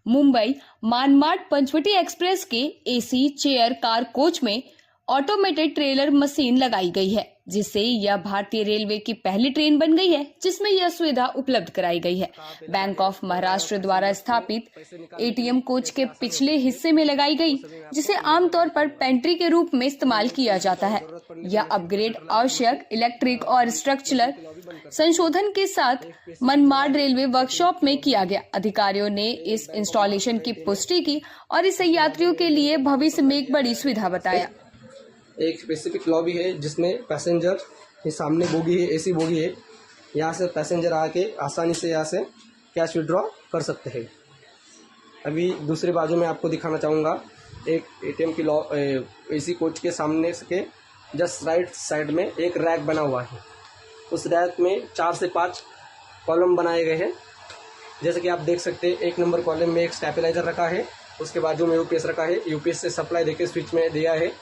Mumbai मानमाड Panchavati express के AC chair car coach में automated trailer machine लगाई गई है, जिससे यह भारतीय रेलवे की पहली ट्रेन बन गई है जिसमें यह सुविधा उपलब्ध कराई गई है। बैंक ऑफ महाराष्ट्र द्वारा स्थापित एटीएम कोच के पिछले हिस्से में लगाई गई, जिसे आमतौर पर पेंट्री के रूप में इस्तेमाल किया जाता है। यह अपग्रेड आवश्यक इलेक्ट्रिक और स्ट्रक्चरल संशोधन के साथ मनमाड रेलवे वर्कशॉप में किया गया। अधिकारियों ने इस इंस्टॉलेशन की पुष्टि की और इसे यात्रियों के लिए भविष्य में एक बड़ी सुविधा बताया। एक स्पेसिफिक लॉबी है जिसमें पैसेंजर, ये सामने बोगी है, एसी बोगी है, यहाँ से पैसेंजर आके आसानी से यहाँ से कैश विड्रॉ कर सकते हैं। अभी दूसरे बाजू में आपको दिखाना चाहूँगा, एक एटीएम की एसी कोच के सामने के जस्ट राइट साइड में एक रैक बना हुआ है। उस रैक में 4 से 5 कॉलम बनाए गए हैं। जैसे कि आप देख सकते हैं, 1 नंबर कॉलम में एक स्टेबलाइजर रखा है, उसके बाजू में यूपीएस रखा है, यूपीएस से सप्लाई देके स्विच में दिया है,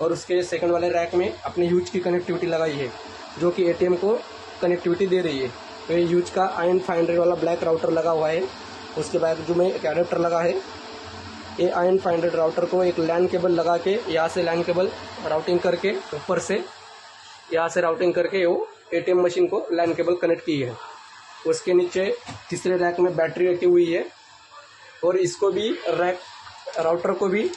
और उसके सेकंड वाले रैक में अपनी यूज की कनेक्टिविटी लगाई है जो कि एटीएम को कनेक्टिविटी दे रही है। तो ये यूज का IN 500 वाला ब्लैक राउटर लगा हुआ है। उसके बाजू में एक एडेप्टर लगा है। ये IN 500 राउटर को एक लैन केबल लगा के यहाँ से लैन केबल राउटिंग करके ऊपर से यहाँ से राउटिंग करके वो एटीएम मशीन को लैन केबल कनेक्ट की है। उसके नीचे तीसरे रैक में बैटरी रखी हुई है, और इसको भी राउटर को भी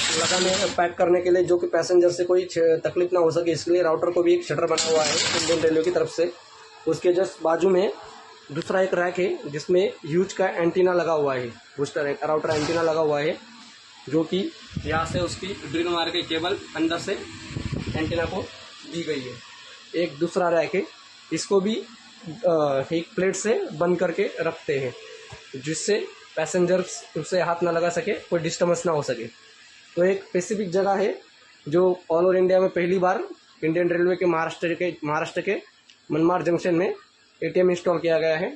लगाने पैक करने के लिए, जो कि पैसेंजर से कोई तकलीफ ना हो सके, इसके लिए राउटर को भी एक शटर बना हुआ है इंडियन रेलवे की तरफ से। उसके जस्ट बाजू में दूसरा एक रैक है जिसमें ह्यूज का एंटीना लगा हुआ है, बूस्टर राउटर एंटीना लगा हुआ है, जो कि यहाँ से उसकी ड्रिल मार के केबल अंदर से एंटीना को दी गई है। एक दूसरा रैक है, इसको भी एक प्लेट से बंद करके रखते हैं जिससे पैसेंजर उससे हाथ ना लगा सके, कोई डिस्टर्बेंस ना हो सके। तो एक स्पेसिफिक जगह है जो ऑल ओवर इंडिया में पहली बार इंडियन रेलवे के महाराष्ट्र के मनमाड जंक्शन में एटीएम इंस्टॉल किया गया है,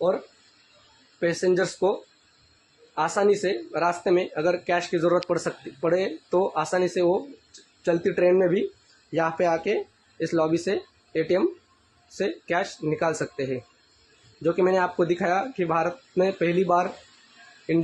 और पैसेंजर्स को आसानी से रास्ते में अगर कैश की ज़रूरत पड़े तो आसानी से वो चलती ट्रेन में भी यहाँ पे आके इस लॉबी से एटीएम से कैश निकाल सकते हैं। जो कि मैंने आपको दिखाया कि भारत में पहली बार